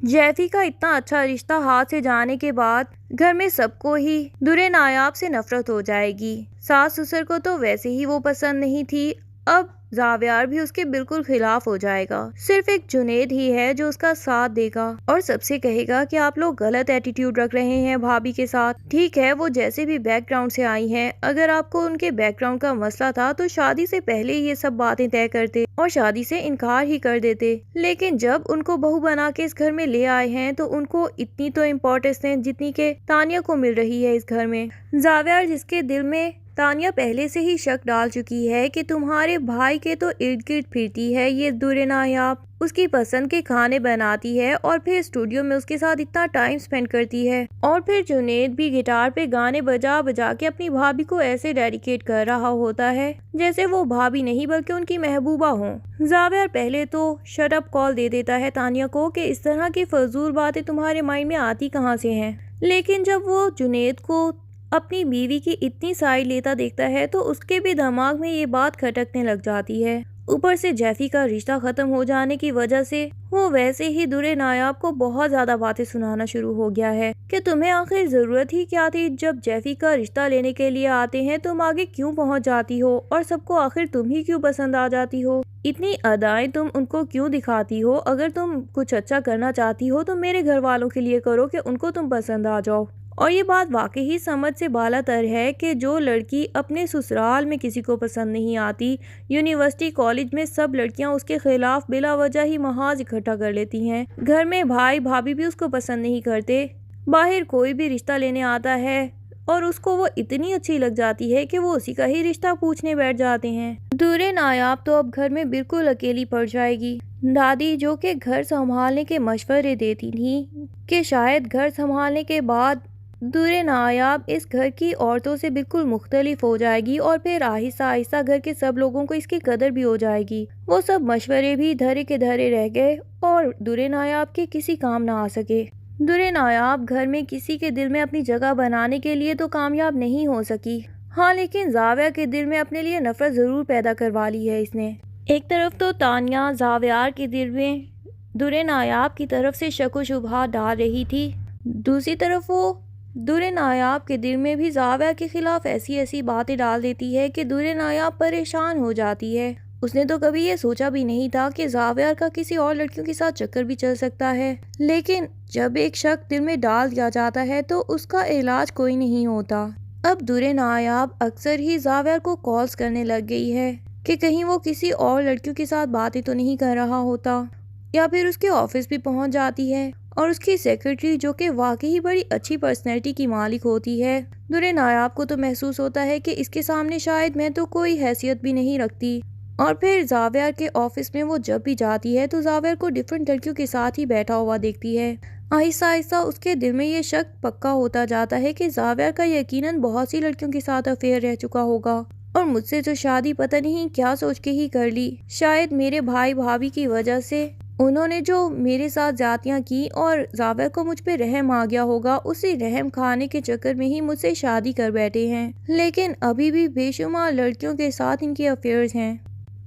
जैफी का इतना अच्छा रिश्ता हाथ से जाने के बाद घर में सबको ही दुरे नायाब से नफरत हो जाएगी। सास ससुर को तो वैसे ही वो पसंद नहीं थी, अब जावियार भी उसके बिल्कुल खिलाफ हो जाएगा। सिर्फ एक जुनेद ही है जो उसका साथ देगा और सबसे कहेगा कि आप लोग गलत एटीट्यूड रख रहे हैं भाभी के साथ। ठीक है, वो जैसे भी बैकग्राउंड से आई हैं, अगर आपको उनके बैकग्राउंड का मसला था तो शादी से पहले ही ये सब बातें तय करते और शादी से इनकार ही कर देते। लेकिन जब उनको बहू बना के इस घर में ले आए हैं तो उनको इतनी तो इम्पोर्टेंस है जितनी के तानिया को मिल रही है इस घर में। जावियार, जिसके दिल में तानिया पहले से ही शक डाल चुकी है कि तुम्हारे भाई के तो इर्द गिर्द फिरती है ये दुरे नायाब, उसकी पसंद के खाने बनाती है और फिर स्टूडियो में उसके साथ इतना टाइम स्पेंड करती है। और फिर जुनेद भी गिटार पे गाने बजा बजा के अपनी भाभी को ऐसे डेडिकेट कर रहा होता है जैसे वो भाभी नहीं बल्कि उनकी महबूबा हो। जावियार पहले तो शट अप कॉल दे देता है तानिया को कि इस तरह की फजूल बातें तुम्हारे माइंड में आती कहाँ से हैं। लेकिन जब वो जुनेद को अपनी बीवी की इतनी साइड लेता देखता है तो उसके भी दिमाग में ये बात खटकने लग जाती है। ऊपर से जैफी का रिश्ता खत्म हो जाने की वजह से वो वैसे ही दुरे नायाब को बहुत ज्यादा बातें सुनाना शुरू हो गया है कि तुम्हें आखिर जरूरत ही क्या थी, जब जैफी का रिश्ता लेने के लिए आते हैं तुम आगे क्यों पहुंच जाती हो और सबको आखिर तुम ही क्यों पसंद आ जाती हो, इतनी अदाएं तुम उनको क्यों दिखाती हो। अगर तुम कुछ अच्छा करना चाहती हो तो मेरे घर वालों के लिए करो कि उनको तुम पसंद आ जाओ। और ये बात वाकई ही समझ से बालातर है कि जो लड़की अपने ससुराल में किसी को पसंद नहीं आती, यूनिवर्सिटी कॉलेज में सब लड़कियां उसके खिलाफ बिला वजह ही महाज इकट्ठा कर लेती हैं। घर में भाई भाभी भी उसको पसंद नहीं करते। बाहर कोई भी रिश्ता लेने आता है और उसको वो इतनी अच्छी लग जाती है कि वो उसी का ही रिश्ता पूछने बैठ जाते हैं। दुरे नायाब तो अब घर में बिल्कुल अकेली पड़ जाएगी। दादी, जो कि घर संभालने के मशवरे देती थी कि शायद घर संभालने के बाद दुरे नायाब इस घर की औरतों से बिल्कुल मुख्तलिफ हो जाएगी और फिर आहिस्ता आहिस्ता घर के सब लोगों को इसकी कदर भी हो जाएगी। वो सब मशवरे भी धरे के धरे रह गए और दुरे नायाब के किसी काम ना आ सके। दुरे नायाब घर में किसी के दिल में अपनी जगह बनाने के लिए तो कामयाब नहीं हो सकी। हाँ, लेकिन जाविया के दिल में अपने लिए नफरत जरूर पैदा करवा ली है इसने। एक तरफ तो तानिया जावियार के दिल में दुरे नायाब की तरफ से शक व शुबहा डाल रही थी, दूसरी तरफ वो दुरे नायाब के दिल में भी जाविया के खिलाफ ऐसी ऐसी बातें डाल देती है कि दुरे नायाब परेशान हो जाती है। उसने तो कभी ये सोचा भी नहीं था कि जाविया का किसी और लड़कियों के साथ चक्कर भी चल सकता है, लेकिन जब एक शक दिल में डाल दिया जाता है तो उसका इलाज कोई नहीं होता। अब दुरे नायाब अक्सर ही जाविया को कॉल्स करने लग गई है कि कहीं वो किसी और लड़कियों के साथ बातें तो नहीं कर रहा होता, या फिर उसके ऑफिस भी पहुंच जाती है और उसकी सेक्रेटरी, जो कि वाकई बड़ी अच्छी पर्सनैलिटी की मालिक होती है, दुरे नायाब को तो महसूस होता है कि इसके सामने शायद मैं तो कोई हैसियत भी नहीं रखती। और फिर जाविया के ऑफिस में वो जब भी जाती है तो जाविया को डिफरेंट लड़कियों के साथ ही बैठा हुआ देखती है। आहिस्ता आहिस्ता उसके दिल में ये शक पक्का होता जाता है कि जाविया का यकीनन बहुत सी लड़कियों के साथ अफेयर रह चुका होगा और मुझसे तो शादी पता नहीं क्या सोच के ही कर ली। शायद मेरे भाई भाभी की वजह से उन्होंने जो मेरे साथ ज्यादतियां की और जाविया को मुझ पे रहम आ गया होगा, उसी रहम खाने के चक्कर में ही मुझसे शादी कर बैठे हैं। लेकिन अभी भी बेशुमार लड़कियों के साथ इनके अफेयर्स हैं।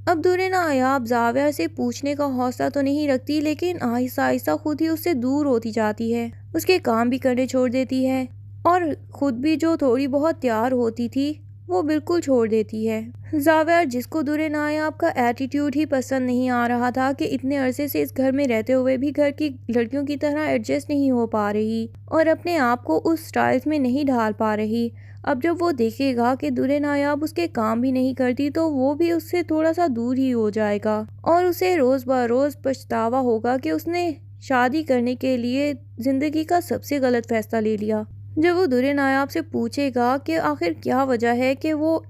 अब दुरे नायाब जाविया से पूछने का हौसला तो नहीं रखती, लेकिन आहिस्ता आहिस्ता खुद ही उससे दूर होती जाती है। उसके काम भी करने छोड़ देती है और खुद भी जो थोड़ी बहुत तैयार होती थी वो बिल्कुल छोड़ देती है। जाविया, जिसको दुरे नायाब का एटीट्यूड ही पसंद नहीं आ रहा था कि इतने अरसे से इस घर में रहते हुए भी घर की लड़कियों की तरह एडजस्ट नहीं हो पा रही और अपने आप को उस स्टाइल्स में नहीं ढाल पा रही, अब जब वो देखेगा कि दुरे नायाब उसके काम भी नहीं करती तो वो भी उससे थोड़ा सा दूर ही हो जाएगा और उसे रोज बरोज पछतावा होगा कि उसने शादी करने के लिए जिंदगी का सबसे गलत फैसला ले लिया। जब वो दुरे नायाब से पूछेगा कि आखिर क्या वजह है कि वो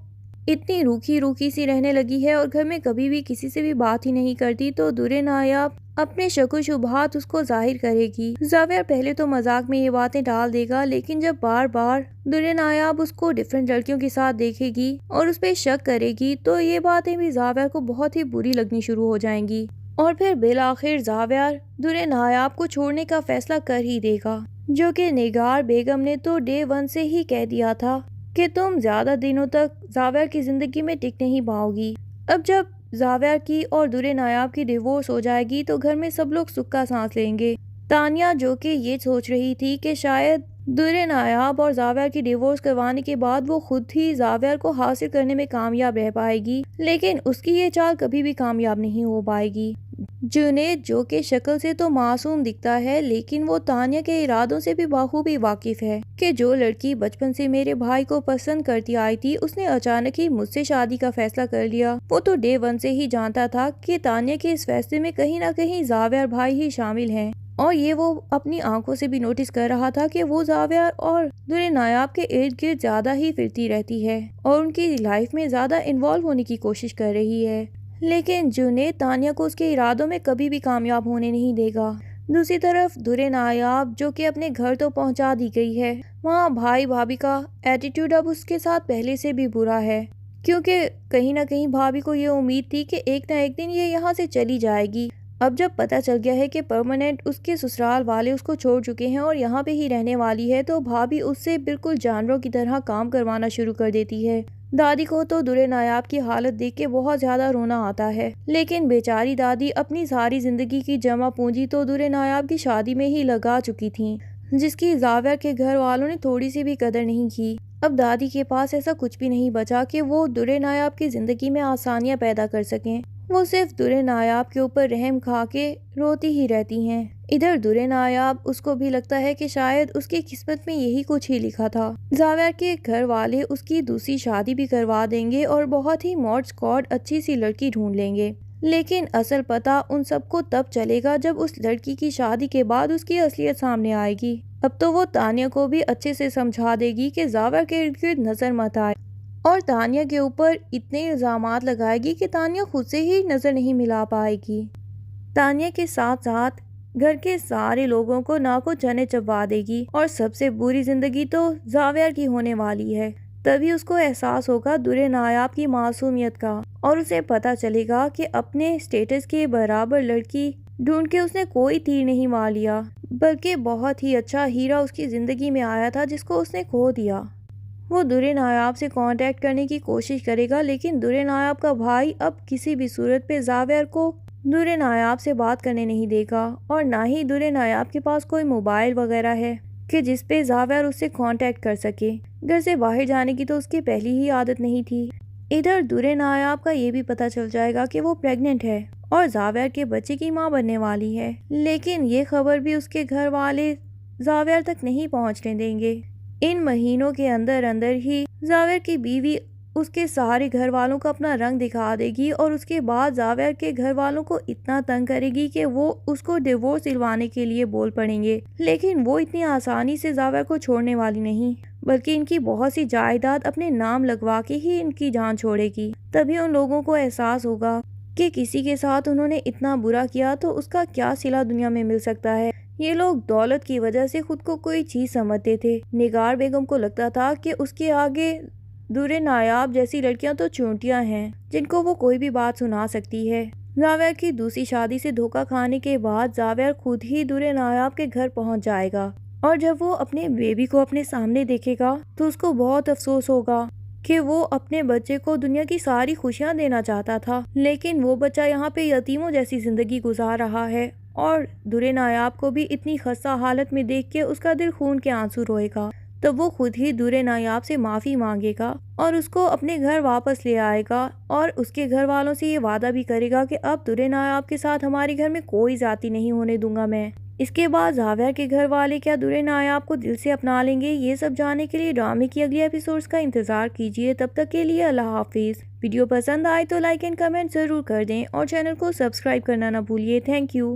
इतनी रूखी रूखी सी रहने लगी है और घर में कभी भी किसी से भी बात ही नहीं करती, तो दुरे नायाब अपने शक व शुबहात उसको जाहिर करेगी। जाविया पहले तो मजाक में ये बातें डाल देगा, लेकिन जब बार बार दुरे नायाब उसको डिफरेंट लड़कियों के साथ देखेगी और उस पर शक करेगी तो ये बातें भी जाविया को बहुत ही बुरी लगनी शुरू हो जाएंगी और फिर बिलाखिर जाविया दुरे नायाब को छोड़ने का फैसला कर ही देगा, जो कि निगार बेगम ने तो डे 1 से ही कह दिया था कि तुम ज्यादा दिनों तक जाविया की जिंदगी में टिक नहीं पाओगी। अब जब जाविया की और दुरे नायाब की डिवोर्स हो जाएगी तो घर में सब लोग सुख का सांस लेंगे। تانیہ جو کہ یہ سوچ رہی تھی کہ شاید درِ نایاب اور زاویار کی ڈیورس کروانے کے بعد وہ خود ہی زاویار کو حاصل کرنے میں کامیاب رہ پائے گی، لیکن اس کی یہ چال کبھی بھی کامیاب نہیں ہو پائے گی۔ جنید جو کہ شکل سے تو معصوم دکھتا ہے، لیکن وہ تانیہ کے ارادوں سے بھی بخوبی واقف ہے کہ جو لڑکی بچپن سے میرے بھائی کو پسند کرتی آئی تھی، اس نے اچانک ہی مجھ سے شادی کا فیصلہ کر لیا۔ وہ تو ڈے 1 سے ہی جانتا تھا کہ تانیہ کے اس فیصلے میں کہیں نہ کہیں زاویار بھائی ہی شامل ہیں، اور یہ وہ اپنی آنکھوں سے بھی نوٹس کر رہا تھا کہ وہ زاویار اور درِ نایاب کے ارد گرد زیادہ ہی پھرتی رہتی ہے اور ان کی لائف میں زیادہ انوالو ہونے کی کوشش کر رہی ہے، لیکن جنید تانیہ کو اس کے ارادوں میں کبھی بھی کامیاب ہونے نہیں دے گا۔ دوسری طرف درِ نایاب جو کہ اپنے گھر تو پہنچا دی گئی ہے، وہاں بھائی بھابھی کا ایٹیٹیوڈ اب اس کے ساتھ پہلے سے بھی برا ہے، کیونکہ کہیں نہ کہیں بھابھی کو یہ امید تھی کہ ایک نہ ایک دن یہ یہاں سے چلی جائے گی۔ اب جب پتہ چل گیا ہے کہ پرماننٹ اس کے سسرال والے اس کو چھوڑ چکے ہیں اور یہاں پہ ہی رہنے والی ہے، تو بھابھی اس سے بالکل جانوروں کی طرح کام کروانا شروع کر دیتی ہے۔ دادی کو تو درِ نایاب کی حالت دیکھ کے بہت زیادہ رونا آتا ہے، لیکن بیچاری دادی اپنی ساری زندگی کی جمع پونجی تو درِ نایاب کی شادی میں ہی لگا چکی تھیں، جس کی زاویار کے گھر والوں نے تھوڑی سی بھی قدر نہیں کی۔ اب دادی کے پاس ایسا کچھ بھی نہیں بچا کہ وہ درِ نایاب کی زندگی میں آسانیاں پیدا کر سکیں، وہ صرف درِ نایاب کے اوپر رحم کھا کے روتی ہی رہتی ہیں۔ ادھر درِ نایاب اس کو بھی لگتا ہے کہ شاید اس کی قسمت میں یہی کچھ ہی لکھا تھا، زاویار کے گھر والے اس کی دوسری شادی بھی کروا دیں گے اور بہت ہی موڈ اسکواڈ اچھی سی لڑکی ڈھونڈ لیں گے، لیکن اصل پتہ ان سب کو تب چلے گا جب اس لڑکی کی شادی کے بعد اس کی اصلیت سامنے آئے گی۔ اب تو وہ تانیہ کو بھی اچھے سے سمجھا دے گی کہ زاویار کے ارد گرد نظر مت آئے، اور تانیہ کے اوپر اتنے الزامات لگائے گی کہ تانیہ خود سے ہی نظر نہیں ملا پائے گی۔ تانیہ کے ساتھ ساتھ گھر کے سارے لوگوں کو ناکو چنے چبوا دے گی، اور سب سے بری زندگی تو زاویار کی ہونے والی ہے۔ تبھی اس کو احساس ہوگا درِ نایاب کی معصومیت کا، اور اسے پتہ چلے گا کہ اپنے اسٹیٹس کے برابر لڑکی ڈھونڈ کے اس نے کوئی تیر نہیں مار لیا، بلکہ بہت ہی اچھا ہیرا اس کی زندگی میں آیا تھا جس کو اس نے کھو دیا۔ وہ درِ نایاب سے کانٹیکٹ کرنے کی کوشش کرے گا، لیکن درِ نایاب کا بھائی اب کسی بھی صورت پہ زاویار کو درِ نایاب سے بات کرنے نہیں دے گا، اور نہ ہی درِ نایاب کے پاس کوئی موبائل وغیرہ ہے کہ جس پہ زاویار اس سے کانٹیکٹ کر سکے۔ گھر سے باہر جانے کی تو اس کی پہلی ہی عادت نہیں تھی۔ ادھر درِ نایاب کا یہ بھی پتہ چل جائے گا کہ وہ پریگننٹ ہے اور زاویار کے بچے کی ماں بننے والی ہے، لیکن یہ خبر بھی اس کے گھر والے زاویار تک نہیں پہنچنے دیں گے۔ ان مہینوں کے اندر اندر ہی زاویار کی بیوی اس کے سارے گھر والوں کو اپنا رنگ دکھا دے گی، اور اس کے بعد زاویار کے گھر والوں کو اتنا تنگ کرے گی کہ وہ اس کو ڈیورس دلوانے کے لیے بول پڑیں گے، لیکن وہ اتنی آسانی سے زاویار کو چھوڑنے والی نہیں، بلکہ ان کی بہت سی جائیداد اپنے نام لگوا کے ہی ان کی جان چھوڑے گی۔ تبھی ان لوگوں کو احساس ہوگا کہ کسی کے ساتھ انہوں نے اتنا برا کیا تو اس کا کیا صلہ دنیا میں مل سکتا ہے۔ یہ لوگ دولت کی وجہ سے خود کو کوئی چیز سمجھتے تھے۔ نگار بیگم کو لگتا تھا کہ اس کے آگے درِ نایاب جیسی لڑکیاں تو چونٹیاں ہیں جن کو وہ کوئی بھی بات سنا سکتی ہے۔ زاویار کی دوسری شادی سے دھوکہ کھانے کے بعد زاویار خود ہی درِ نایاب کے گھر پہنچ جائے گا، اور جب وہ اپنے بیبی کو اپنے سامنے دیکھے گا تو اس کو بہت افسوس ہوگا کہ وہ اپنے بچے کو دنیا کی ساری خوشیاں دینا چاہتا تھا، لیکن وہ بچہ یہاں پہ یتیموں جیسی زندگی گزار رہا ہے، اور درِ نایاب کو بھی اتنی خستہ حالت میں دیکھ کے اس کا دل خون کے آنسو روئے گا۔ تب وہ خود ہی درِ نایاب سے معافی مانگے گا اور اس کو اپنے گھر واپس لے آئے گا، اور اس کے گھر والوں سے یہ وعدہ بھی کرے گا کہ اب درِ نایاب کے ساتھ ہمارے گھر میں کوئی زیادتی نہیں ہونے دوں گا میں۔ اس کے بعد زاویار کے گھر والے کیا درِ نایاب کو دل سے اپنا لیں گے؟ یہ سب جاننے کے لیے ڈرامے کی اگلی ایپیسوڈز کا انتظار کیجیے۔ تب تک کے لیے اللہ حافظ۔ ویڈیو پسند آئے تو لائک اینڈ کمنٹ ضرور کر دیں، اور چینل کو سبسکرائب کرنا نہ بھولیے۔ Thank you.